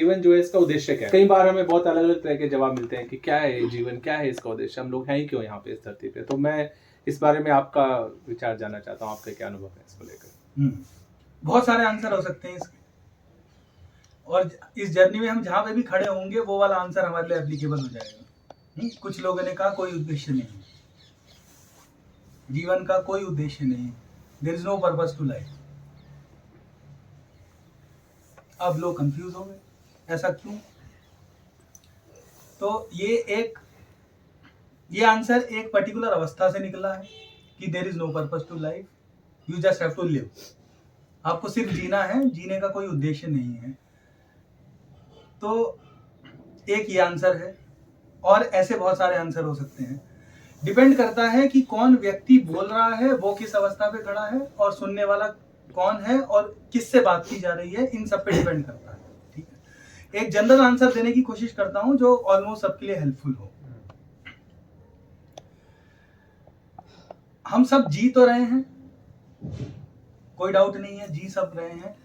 जीवन जो है इसका उद्देश्य क्या है? कई बार हमें बहुत अलग अलग तरह के जवाब मिलते हैं कि क्या है जीवन, क्या है इसका उद्देश्य, हम लोग हैं ही क्यों यहाँ पे इस धरती पे। तो मैं इस बारे में आपका विचार जानना चाहता हूँ, आपके क्या अनुभव है इसको लेकर। बहुत सारे आंसर हो सकते हैं इसके, और इस जर्नी में हम जहाँ पे भी खड़े होंगे वो वाला आंसर हमारे लिए एप्लीकेबल हो जाएगा। कुछ लोगों ने कहा कोई उद्देश्य नहीं, जीवन का कोई उद्देश्य नहीं, there is no purpose to life. अब लोग कंफ्यूज हो गए, ऐसा क्यों? तो ये आंसर एक पर्टिकुलर अवस्था से निकला है कि there is no purpose to life, you just have to live. आपको सिर्फ जीना है, जीने का कोई उद्देश्य नहीं है। तो एक ये आंसर है, और ऐसे बहुत सारे आंसर हो सकते हैं। डिपेंड करता है कि कौन व्यक्ति बोल रहा है, वो किस अवस्था पे खड़ा है, और सुनने वाला कौन है और किससे बात की जा रही है, इन सब पे डिपेंड करता है। ठीक है, एक जनरल आंसर देने की कोशिश करता हूं जो ऑलमोस्ट सबके लिए हेल्पफुल हो। हम सब जी तो रहे हैं, कोई डाउट नहीं है, जी सब रहे हैं।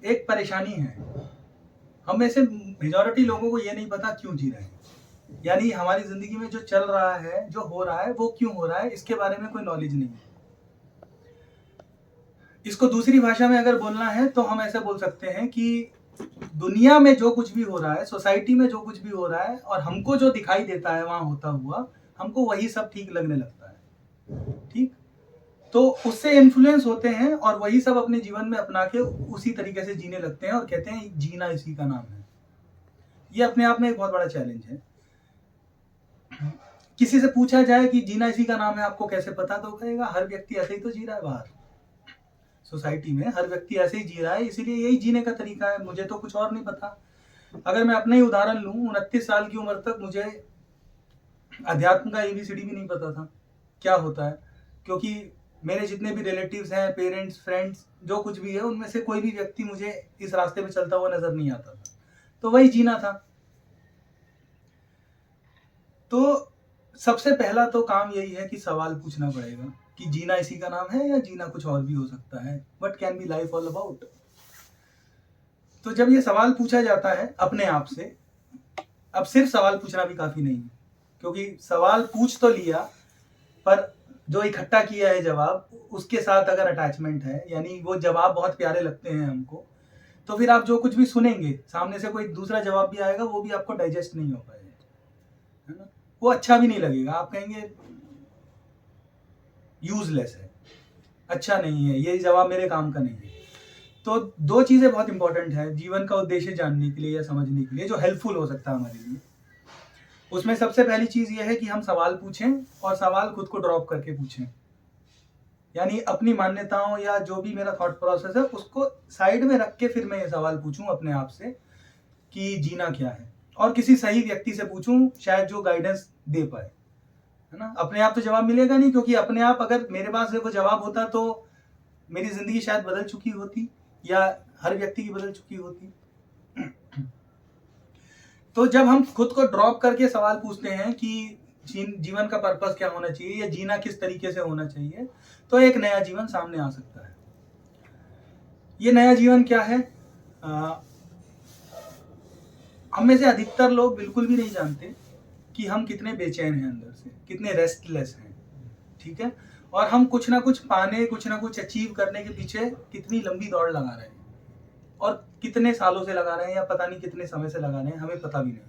एक परेशानी है, हम में से मेजॉरिटी लोगों को ये नहीं पता क्यों जी रहे हैं, यानी हमारी जिंदगी में जो चल रहा है, जो हो रहा है, वो क्यों हो रहा है, इसके बारे में कोई नॉलेज नहीं है। इसको दूसरी भाषा में अगर बोलना है तो हम ऐसे बोल सकते हैं कि दुनिया में जो कुछ भी हो रहा है, सोसाइटी में जो कुछ भी हो रहा है, और हमको जो दिखाई देता है वहां होता हुआ, हमको वही सब ठीक लगने लगता है। ठीक, तो उससे इन्फ्लुएंस होते हैं और वही सब अपने जीवन में अपना के उसी तरीके से जीने लगते हैं और कहते हैं जीना इसी का नाम है। ये अपने आप में एक बहुत बड़ा चैलेंज है। किसी से पूछा जाए कि जीना इसी का नाम है, आपको कैसे पता, तो कहेगा हर व्यक्ति ऐसे ही तो जी रहा है, बाहर सोसाइटी में हर व्यक्ति ऐसे ही जी रहा है, इसीलिए यही जीने का तरीका है, मुझे तो कुछ और नहीं पता। अगर मैं अपना ही उदाहरण लूं, 29 साल की उम्र तक मुझे अध्यात्म का एबीसीडी भी नहीं पता था क्या होता है, क्योंकि मेरे जितने भी रिलेटिव्स हैं, पेरेंट्स, फ्रेंड्स, जो कुछ भी है, उनमें से कोई भी व्यक्ति मुझे इस रास्ते पे चलता हुआ नजर नहीं आता था। तो वही जीना था। तो सबसे पहला तो काम यही है कि सवाल पूछना पड़ेगा कि जीना इसी का नाम है या जीना कुछ और भी हो सकता है। What can be life all about? तो जब ये सवाल पूछा जाता है अपने आप से, अब सिर्फ सवाल पूछना भी काफी नहीं है, क्योंकि सवाल पूछ तो लिया, पर जो इकट्ठा किया है जवाब, उसके साथ अगर अटैचमेंट है, यानी वो जवाब बहुत प्यारे लगते हैं हमको, तो फिर आप जो कुछ भी सुनेंगे, सामने से कोई दूसरा जवाब भी आएगा, वो भी आपको डाइजेस्ट नहीं हो पाएगा, है ना, वो अच्छा भी नहीं लगेगा, आप कहेंगे यूजलेस है, अच्छा नहीं है, ये जवाब मेरे काम का नहीं है। तो दो चीजें बहुत इंपॉर्टेंट है जीवन का उद्देश्य जानने के लिए या समझने के लिए, जो हेल्पफुल हो सकता है हमारे लिए। उसमें सबसे पहली चीज ये है कि हम सवाल पूछें, और सवाल खुद को ड्रॉप करके पूछें, यानी अपनी मान्यताओं या जो भी मेरा थॉट प्रोसेस है उसको साइड में रख के फिर मैं ये सवाल पूछूं अपने आप से कि जीना क्या है, और किसी सही व्यक्ति से पूछूं शायद जो गाइडेंस दे पाए, है ना। अपने आप तो जवाब मिलेगा नहीं, क्योंकि अपने आप अगर मेरे पास वो जवाब होता तो मेरी जिंदगी शायद बदल चुकी होती, या हर व्यक्ति की बदल चुकी होती। तो जब हम खुद को ड्रॉप करके सवाल पूछते हैं कि जीवन का पर्पस क्या होना चाहिए या जीना किस तरीके से होना चाहिए, तो एक नया जीवन सामने आ सकता है। ये नया जीवन क्या है, हम में से अधिकतर लोग बिल्कुल भी नहीं जानते कि हम कितने बेचैन हैं अंदर से, कितने रेस्टलेस हैं। ठीक है, और हम कुछ ना कुछ पाने, कुछ ना कुछ अचीव करने के पीछे कितनी लंबी दौड़ लगा रहे हैं, और कितने सालों से लगा रहे हैं, या पता नहीं कितने समय से लगा रहे हैं, हमें पता भी नहीं।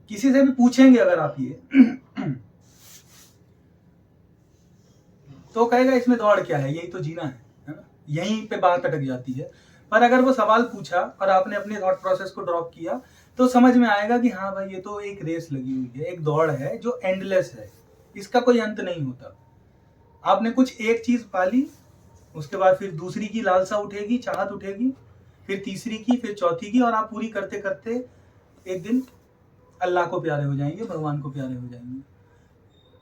किसी से भी पूछेंगे अगर आप ये तो कहेगा इसमें दौड़ क्या है, यही तो जीना है ना, यहीं पे बात अटक जाती है। पर अगर वो सवाल पूछा और आपने अपने थॉट प्रोसेस को ड्रॉप किया, तो समझ में आएगा कि हाँ भाई, ये तो एक रेस लगी हुई है, एक दौड़ है जो एंडलेस है, इसका कोई अंत नहीं होता। आपने कुछ एक चीज पाली, उसके बाद फिर दूसरी की लालसा उठेगी, चाहत उठेगी, फिर तीसरी की, फिर चौथी की, और आप पूरी करते करते एक दिन अल्लाह को प्यारे हो जाएंगे, भगवान को प्यारे हो जाएंगे।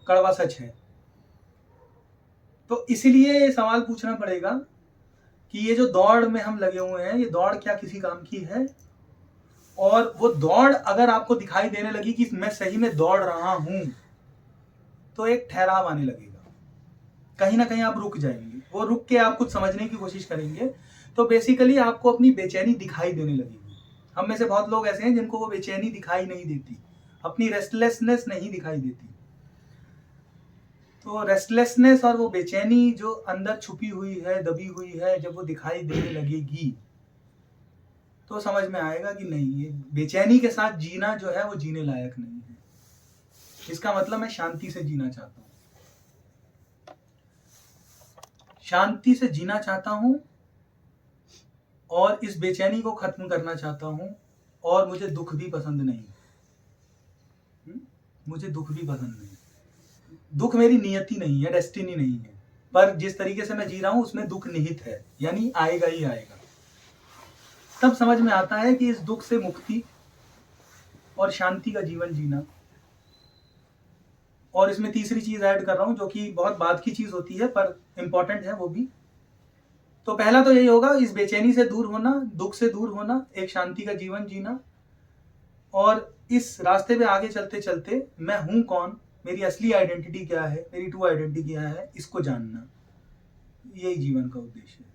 कड़वा सच है। तो इसलिए सवाल पूछना पड़ेगा कि ये जो दौड़ में हम लगे हुए हैं, ये दौड़ क्या किसी काम की है? और वो दौड़ अगर आपको दिखाई देने लगी कि मैं सही में दौड़ रहा हूं, तो एक ठहराव आने लगेगा, कहीं ना कहीं आप रुक जाएंगे। वो रुक के आप कुछ समझने की कोशिश करेंगे, तो बेसिकली आपको अपनी बेचैनी दिखाई देने लगेगी। हम में से बहुत लोग ऐसे हैं जिनको वो बेचैनी दिखाई नहीं देती, अपनी रेस्टलेसनेस नहीं दिखाई देती। तो रेस्टलेसनेस और वो बेचैनी जो अंदर छुपी हुई है, दबी हुई है, जब वो दिखाई देने लगेगी तो समझ में आएगा कि नहीं, ये बेचैनी के साथ जीना जो है वो जीने लायक नहीं है। इसका मतलब मैं शांति से जीना चाहता हूँ, शांति से जीना चाहता हूँ और इस बेचैनी को खत्म करना चाहता हूँ। और मुझे दुख भी पसंद नहीं, मुझे दुख भी पसंद नहीं। दुख मेरी नियति नहीं है, डेस्टिनी नहीं है, पर जिस तरीके से मैं जी रहा हूँ उसमें दुख निहित है, यानी आएगा ही आएगा। तब समझ में आता है कि इस दुख से मुक्ति और शांति का जीवन जीना। और इसमें तीसरी चीज ऐड कर रहा हूं जो कि बहुत बाद की चीज होती है पर इंपॉर्टेंट है वो भी। तो पहला तो यही होगा, इस बेचैनी से दूर होना, दुख से दूर होना, एक शांति का जीवन जीना। और इस रास्ते पे आगे चलते चलते मैं हूं कौन, मेरी असली आइडेंटिटी क्या है, मेरी ट्रू आइडेंटिटी क्या है, इसको जानना, यही जीवन का उद्देश्य है।